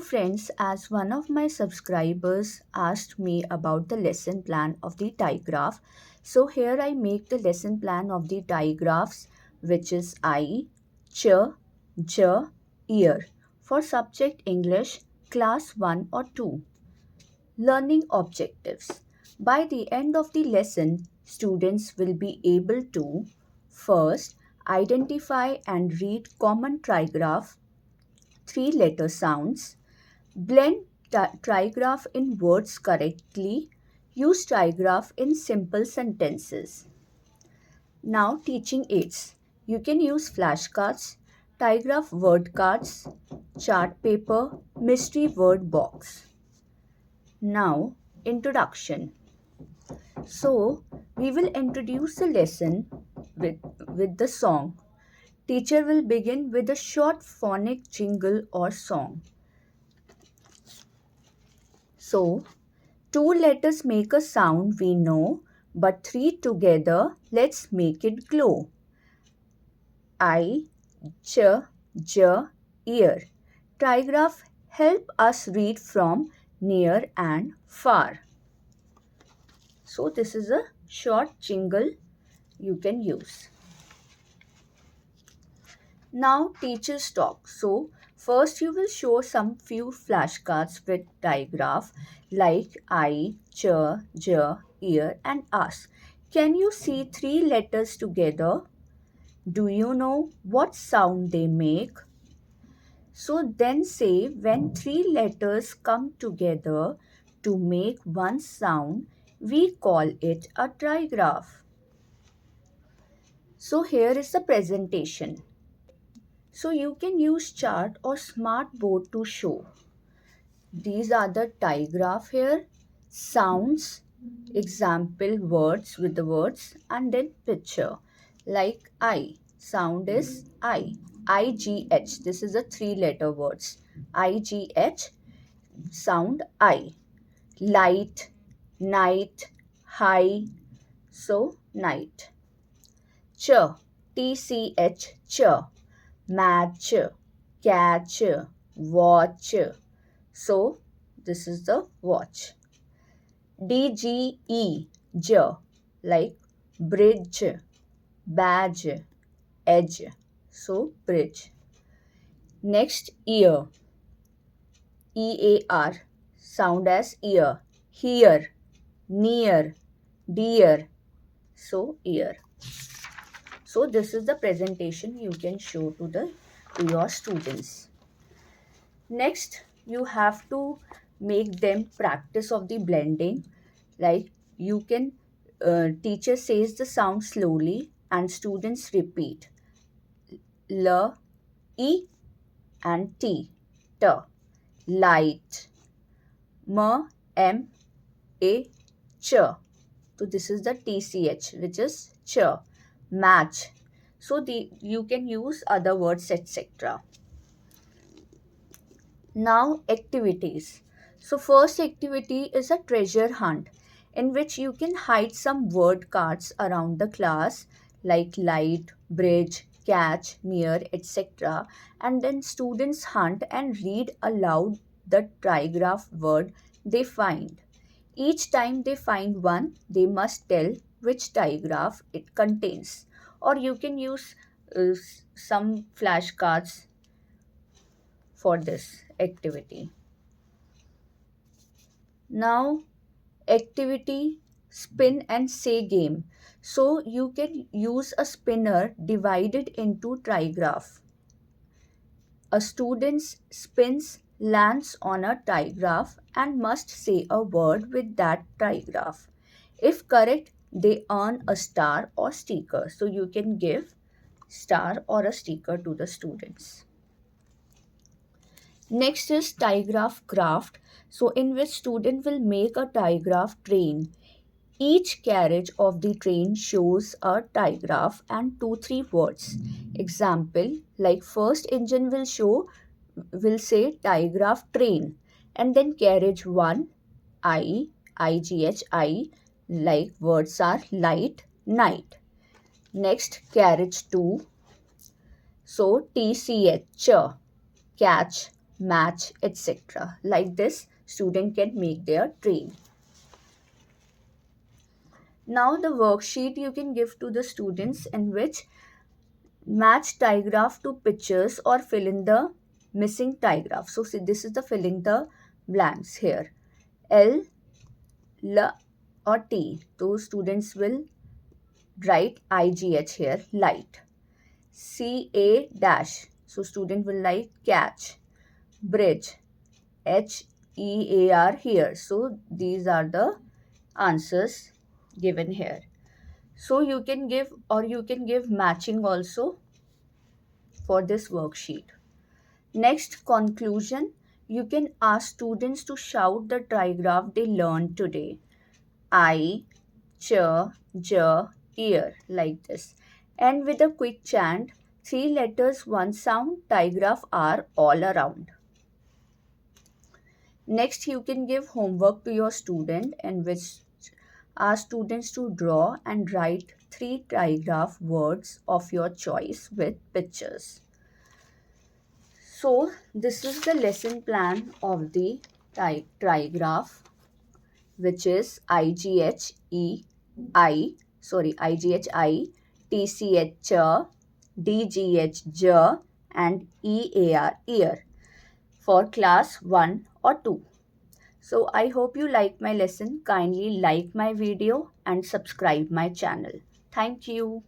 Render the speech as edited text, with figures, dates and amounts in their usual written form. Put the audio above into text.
friends, as one of my subscribers asked me about the lesson plan of the digraph, so here I make the lesson plan of the digraphs, which is I, ch, j, ear, for subject English, class 1 or 2. Learning objectives. By the end of the lesson, students will be able to first identify and read common trigraph, three-letter sounds, blend trigraph in words correctly, use trigraph in simple sentences. Now, teaching aids. You can use flashcards, trigraph word cards, chart paper, mystery word box. Now, introduction. So, we will introduce the lesson with the song. Teacher will begin with a short phonic jingle or song. So, two letters make a sound we know, but three together, let's make it glow. I, ch, j, ear. Trigraph help us read from near and far. So this is a short jingle you can use. Now teachers talk. So first you will show some few flashcards with digraph like I, ch, j, ear and ask. Can you see three letters together? Do you know what sound they make? So then say when three letters come together to make one sound, we call it a trigraph. So here is the presentation. So you can use chart or smart board to show. These are the digraph here, sounds, example words with the words and then picture. Like I, sound is I, IGH. This is a three-letter words. IGH, sound I. Light, night, high, so night. Ch, TCH, ch. Match, catch, watch. So this is the watch. DGE, j, like bridge, badge, edge. So bridge. Next ear. EAR, sound as ear. Hear, near, dear. So ear. So this is the presentation you can show to your students. Next, you have to make them practice of the blending. Like you can, teacher says the sound slowly and students repeat. L, E and T, T. Light. M, M, A, ch. So this is the TCH, which is ch. Match. So you can use other words, etc. Now activities. So first activity is a treasure hunt in which you can hide some word cards around the class like light, bridge, catch, near, etc. And then students hunt and read aloud the trigraph word they find. Each time they find one, they must tell which digraph it contains. Or you can use some flashcards for this activity. Now, activity spin and say game. So you can use a spinner divided into trigraph. A student spins, lands on a trigraph and must say a word with that trigraph. If correct, they earn a star or sticker. So you can give star or a sticker to the students. Next is trigraph craft. So in which student will make a trigraph train. Each carriage of the train shows a trigraph and 2-3 words. Example, like first engine will say trigraph train and then carriage 1, IGH, like words are light, night. Next carriage 2, so TCH, catch, match, etc. Like this, student can make their dream. Now the worksheet you can give to the students in which match digraph to pictures or fill in the missing digraph. So see, this is the filling the blanks here. L, L or T. Those students will write IGH here, light. CA dash. So student will write catch. Bridge. HEAR here. So these are the answers given here. So you can give matching also for this worksheet. Next, conclusion. You can ask students to shout the trigraph they learned today. I, ch, j, ear, like this. And with a quick chant, 3 letters, 1 sound, trigraph are all around. Next, you can give homework to your student and which ask students to draw and write 3 trigraph words of your choice with pictures. So this is the lesson plan of the trigraph, which is IGHI, TCH, DGH, and EAR, ear, for class 1 or 2. So I hope you like my lesson. Kindly like my video and subscribe my channel. Thank you.